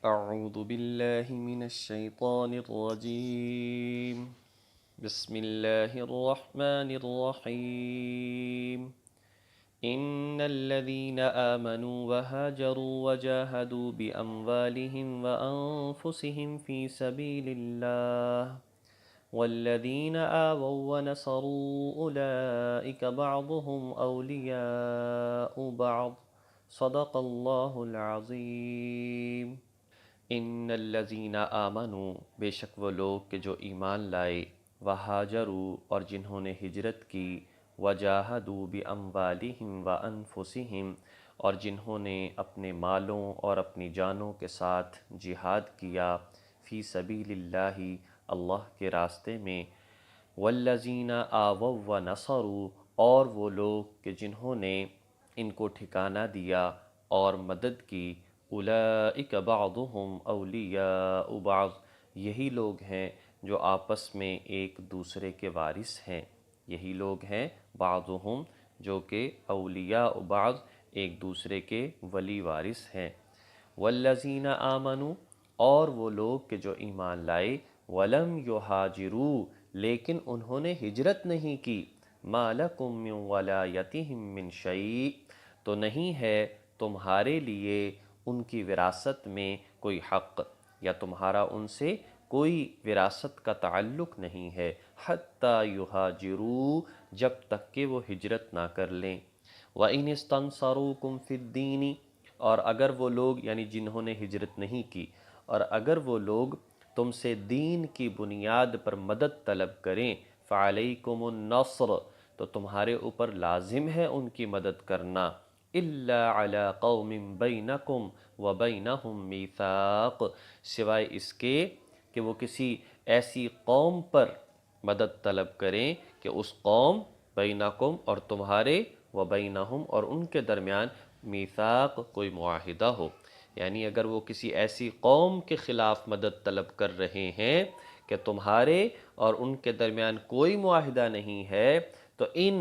أعوذ بالله من الشيطان الرجيم بسم الله الرحمن الرحيم إن الذين آمنوا وهاجروا وجاهدوا بأموالهم وأنفسهم في سبيل الله والذين آووا ونصروا أولئك بعضهم أولياء بعض صدق الله العظيم ان الذین آمنوا بے شک وہ لوگ کہ جو ایمان لائے، وہاجروا اور جنہوں نے ہجرت کی، وجاہدوا باموالہم وانفسہم اور جنہوں نے اپنے مالوں اور اپنی جانوں کے ساتھ جہاد کیا، فی سبیل اللہ اللہ کے راستے میں، والذین آووا ونصروا اور وہ لوگ کہ جنہوں نے ان کو ٹھکانہ دیا اور مدد کی، اولئک بعضهم اولیاء بعض یہی لوگ ہیں جو آپس میں ایک دوسرے کے وارث ہیں، یہی لوگ ہیں بعضهم جو کہ اولیاء بعض ایک دوسرے کے ولی وارث ہیں، والذین آمنوا اور وہ لوگ کہ جو ایمان لائے، ولم یہاجروا لیکن انہوں نے ہجرت نہیں کی، ما لکم من ولایتہم من شیء تو نہیں ہے تمہارے لیے ان کی وراثت میں کوئی حق، یا تمہارا ان سے کوئی وراثت کا تعلق نہیں ہے، حتیٰ یہاجروا جب تک کہ وہ ہجرت نہ کر لیں، وَإِنِ اسْتَنصَرُوكُمْ فِي الدِّينِ اور اگر وہ لوگ یعنی جنہوں نے ہجرت نہیں کی، اور اگر وہ لوگ تم سے دین کی بنیاد پر مدد طلب کریں، فَعَلَيْكُمُ النَّصْرُ تو تمہارے اوپر لازم ہے ان کی مدد کرنا، إِلَّا عَلَىٰ قَوْمٍ بَيْنَكُمْ وَبَيْنَهُمْ مِيثَاقٌ سوائے اس کے کہ وہ کسی ایسی قوم پر مدد طلب کریں کہ اس قوم بینکم اور تمہارے وبینہم اور ان کے درمیان میثاق کوئی معاہدہ ہو، یعنی اگر وہ کسی ایسی قوم کے خلاف مدد طلب کر رہے ہیں کہ تمہارے اور ان کے درمیان کوئی معاہدہ نہیں ہے، تو ان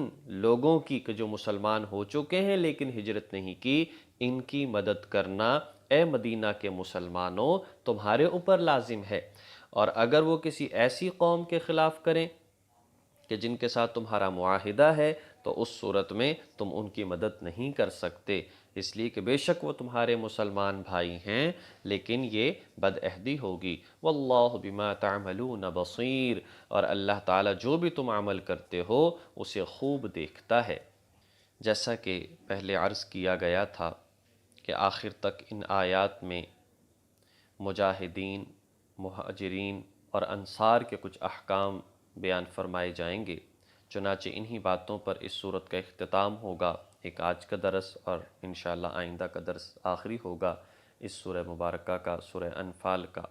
لوگوں کی کہ جو مسلمان ہو چکے ہیں لیکن ہجرت نہیں کی، ان کی مدد کرنا اے مدینہ کے مسلمانوں تمہارے اوپر لازم ہے، اور اگر وہ کسی ایسی قوم کے خلاف کریں کہ جن کے ساتھ تمہارا معاہدہ ہے تو اس صورت میں تم ان کی مدد نہیں کر سکتے، اس لیے کہ بے شک وہ تمہارے مسلمان بھائی ہیں لیکن یہ بد عہدی ہوگی، واللہ بما تعملون بصیر اور اللہ تعالیٰ جو بھی تم عمل کرتے ہو اسے خوب دیکھتا ہے۔ جیسا کہ پہلے عرض کیا گیا تھا کہ آخر تک ان آیات میں مجاہدین، مہاجرین اور انصار کے کچھ احکام بیان فرمائے جائیں گے، چنانچہ انہی باتوں پر اس صورت کا اختتام ہوگا۔ ایک آج کا درس اور انشاءاللہ آئندہ کا درس آخری ہوگا اس سورہ مبارکہ کا، سورہ انفال کا۔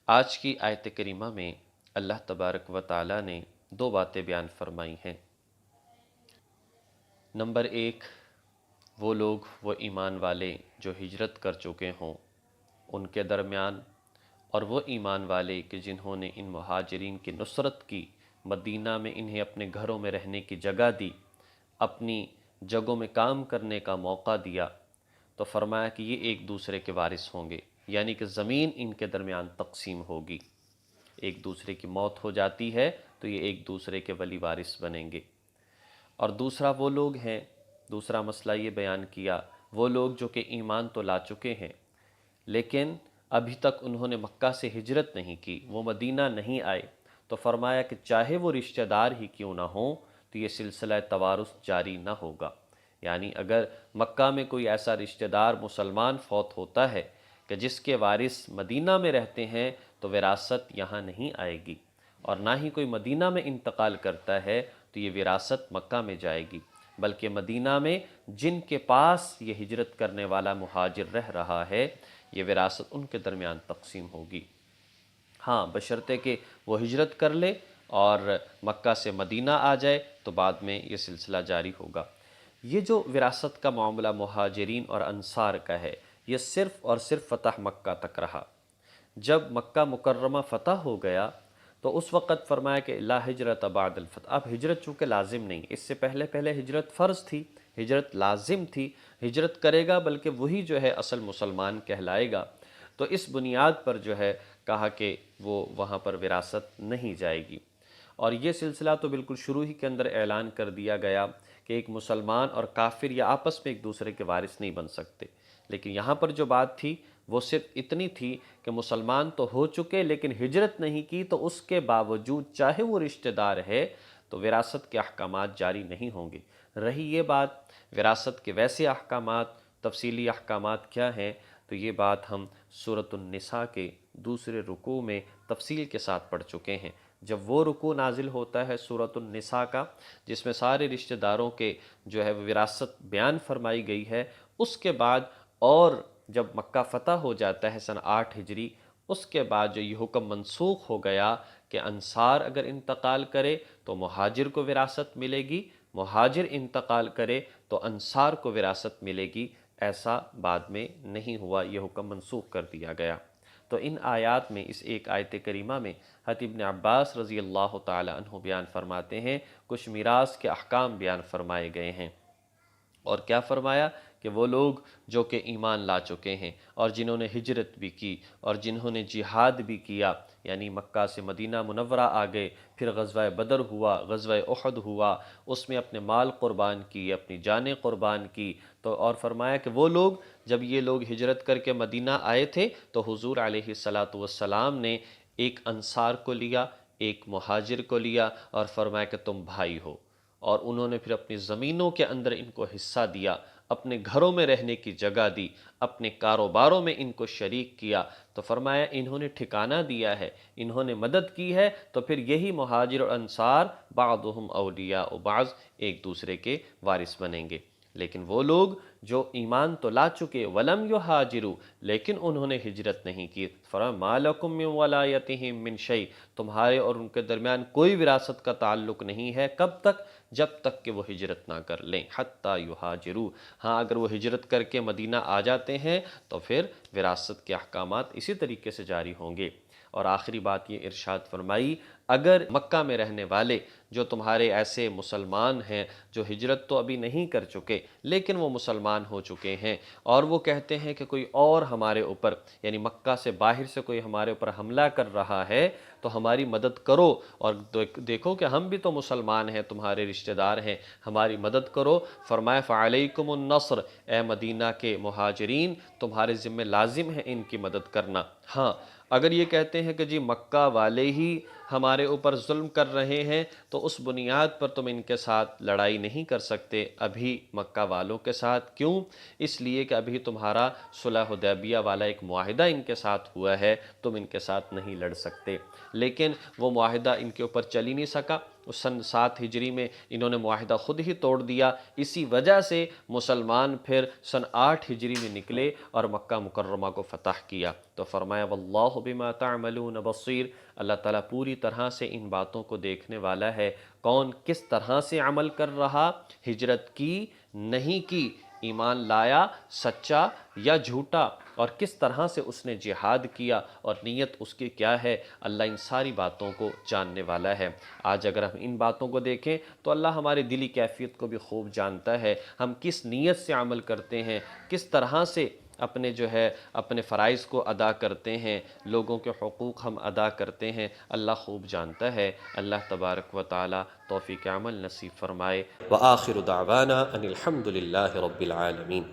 آج کی آیت کریمہ میں اللہ تبارک و تعالیٰ نے دو باتیں بیان فرمائی ہیں۔ نمبر ایک، وہ لوگ، وہ ایمان والے جو ہجرت کر چکے ہوں ان کے درمیان، اور وہ ایمان والے کہ جنہوں نے ان مہاجرین کی نصرت کی، مدینہ میں انہیں اپنے گھروں میں رہنے کی جگہ دی، اپنی جگہوں میں کام کرنے کا موقع دیا، تو فرمایا کہ یہ ایک دوسرے کے وارث ہوں گے، یعنی کہ زمین ان کے درمیان تقسیم ہوگی، ایک دوسرے کی موت ہو جاتی ہے تو یہ ایک دوسرے کے ولی وارث بنیں گے۔ اور دوسرا وہ لوگ ہیں، دوسرا مسئلہ یہ بیان کیا، وہ لوگ جو کہ ایمان تو لا چکے ہیں لیکن ابھی تک انہوں نے مکہ سے ہجرت نہیں کی، وہ مدینہ نہیں آئے، تو فرمایا کہ چاہے وہ رشتہ دار ہی کیوں نہ ہوں تو یہ سلسلہ توارث جاری نہ ہوگا، یعنی اگر مکہ میں کوئی ایسا رشتہ دار مسلمان فوت ہوتا ہے کہ جس کے وارث مدینہ میں رہتے ہیں تو وراثت یہاں نہیں آئے گی، اور نہ ہی کوئی مدینہ میں انتقال کرتا ہے تو یہ وراثت مکہ میں جائے گی، بلکہ مدینہ میں جن کے پاس یہ ہجرت کرنے والا مہاجر رہ رہا ہے یہ وراثت ان کے درمیان تقسیم ہوگی، ہاں بشرطے کہ وہ ہجرت کر لے اور مکہ سے مدینہ آ جائے تو بعد میں یہ سلسلہ جاری ہوگا۔ یہ جو وراثت کا معاملہ مہاجرین اور انصار کا ہے یہ صرف اور صرف فتح مکہ تک رہا۔ جب مکہ مکرمہ فتح ہو گیا تو اس وقت فرمایا کہ لا ہجرت بعد الفتح، اب ہجرت چونکہ لازم نہیں، اس سے پہلے ہجرت فرض تھی، ہجرت لازم تھی، ہجرت کرے گا بلکہ وہی جو ہے اصل مسلمان کہلائے گا، تو اس بنیاد پر جو ہے کہا کہ وہ وہاں پر وراثت نہیں جائے گی۔ اور یہ سلسلہ تو بالکل شروع ہی کے اندر اعلان کر دیا گیا کہ ایک مسلمان اور کافر یا آپس میں ایک دوسرے کے وارث نہیں بن سکتے، لیکن یہاں پر جو بات تھی وہ صرف اتنی تھی کہ مسلمان تو ہو چکے لیکن ہجرت نہیں کی، تو اس کے باوجود چاہے وہ رشتہ دار ہے تو وراثت کے احکامات جاری نہیں ہوں گے۔ رہی یہ بات وراثت کے ویسے احکامات، تفصیلی احکامات کیا ہیں، تو یہ بات ہم سورۃ النساء کے دوسرے رکوع میں تفصیل کے ساتھ پڑھ چکے ہیں۔ جب وہ رکوع نازل ہوتا ہے سورۃ النساء کا جس میں سارے رشتہ داروں کے جو ہے وراثت بیان فرمائی گئی ہے، اس کے بعد اور جب مکہ فتح ہو جاتا ہے سن 8 ہجری، اس کے بعد جو یہ حکم منسوخ ہو گیا کہ انصار اگر انتقال کرے تو مہاجر کو وراثت ملے گی، مہاجر انتقال کرے تو انصار کو وراثت ملے گی، ایسا بعد میں نہیں ہوا، یہ حکم منسوخ کر دیا گیا۔ تو ان آیات میں اس ایک آیت کریمہ میں حضرت ابن عباس رضی اللہ تعالی عنہ بیان فرماتے ہیں، کچھ میراث کے احکام بیان فرمائے گئے ہیں۔ اور کیا فرمایا کہ وہ لوگ جو کہ ایمان لا چکے ہیں اور جنہوں نے ہجرت بھی کی اور جنہوں نے جہاد بھی کیا، یعنی مکہ سے مدینہ منورہ آ گئے، پھر غزوہ بدر ہوا، غزوہ احد ہوا، اس میں اپنے مال قربان کی، اپنی جانیں قربان کی، تو اور فرمایا کہ وہ لوگ جب یہ لوگ ہجرت کر کے مدینہ آئے تھے تو حضور علیہ السلام نے ایک انصار کو لیا، ایک مہاجر کو لیا اور فرمایا کہ تم بھائی ہو، اور انہوں نے پھر اپنی زمینوں کے اندر ان کو حصہ دیا، اپنے گھروں میں رہنے کی جگہ دی، اپنے کاروباروں میں ان کو شریک کیا، تو فرمایا انہوں نے ٹھکانہ دیا ہے، انہوں نے مدد کی ہے، تو پھر یہی مہاجر اور انصار بعضهم اولیاء و بعض ایک دوسرے کے وارث بنیں گے۔ لیکن وہ لوگ جو ایمان تو لا چکے ولم یہاجروا، لیکن انہوں نے ہجرت نہیں کی، فرمایا ما لکم من ولایتہم من شیء، تمہارے اور ان کے درمیان کوئی وراثت کا تعلق نہیں ہے، کب تک؟ جب تک کہ وہ ہجرت نہ کر لیں، حتی یہاجروا، ہاں اگر وہ ہجرت کر کے مدینہ آ جاتے ہیں تو پھر وراثت کے احکامات اسی طریقے سے جاری ہوں گے۔ اور آخری بات یہ ارشاد فرمائی، اگر مکہ میں رہنے والے جو تمہارے ایسے مسلمان ہیں جو ہجرت تو ابھی نہیں کر چکے لیکن وہ مسلمان ہو چکے ہیں اور وہ کہتے ہیں کہ کوئی اور ہمارے اوپر یعنی مکہ سے باہر سے کوئی ہمارے اوپر حملہ کر رہا ہے تو ہماری مدد کرو، اور دیکھو کہ ہم بھی تو مسلمان ہیں، تمہارے رشتہ دار ہیں، ہماری مدد کرو، فرمایا فعلیکم النصر، اے مدینہ کے مہاجرین تمہارے ذمہ لازم ہے ان کی مدد کرنا۔ ہاں اگر یہ کہتے ہیں کہ جی مکہ والے ہی ہمارے اوپر ظلم کر رہے ہیں تو اس بنیاد پر تم ان کے ساتھ لڑائی نہیں کر سکتے ابھی مکہ والوں کے ساتھ، کیوں؟ اس لیے کہ ابھی تمہارا صلح حدیبیہ والا ایک معاہدہ ان کے ساتھ ہوا ہے، تم ان کے ساتھ نہیں لڑ سکتے۔ لیکن وہ معاہدہ ان کے اوپر چل ہی نہیں سکا، اس سن 7 ہجری میں انہوں نے معاہدہ خود ہی توڑ دیا، اسی وجہ سے مسلمان پھر سن 8 ہجری میں نکلے اور مکہ مکرمہ کو فتح کیا۔ تو فرمایا واللہ بما تعملون بصیر، اللہ تعالیٰ پوری طرح سے ان باتوں کو دیکھنے والا ہے، کون کس طرح سے عمل کر رہا، ہجرت کی نہیں کی، ایمان لایا سچا یا جھوٹا، اور کس طرح سے اس نے جہاد کیا اور نیت اس کی کیا ہے، اللہ ان ساری باتوں کو جاننے والا ہے۔ آج اگر ہم ان باتوں کو دیکھیں تو اللہ ہمارے دلی کیفیت کو بھی خوب جانتا ہے، ہم کس نیت سے عمل کرتے ہیں، کس طرح سے اپنے جو ہے اپنے فرائض کو ادا کرتے ہیں، لوگوں کے حقوق ہم ادا کرتے ہیں، اللہ خوب جانتا ہے۔ اللہ تبارک و تعالی توفیق عمل نصیب فرمائے۔ وآخر دعوانا ان الحمد للہ رب العالمین۔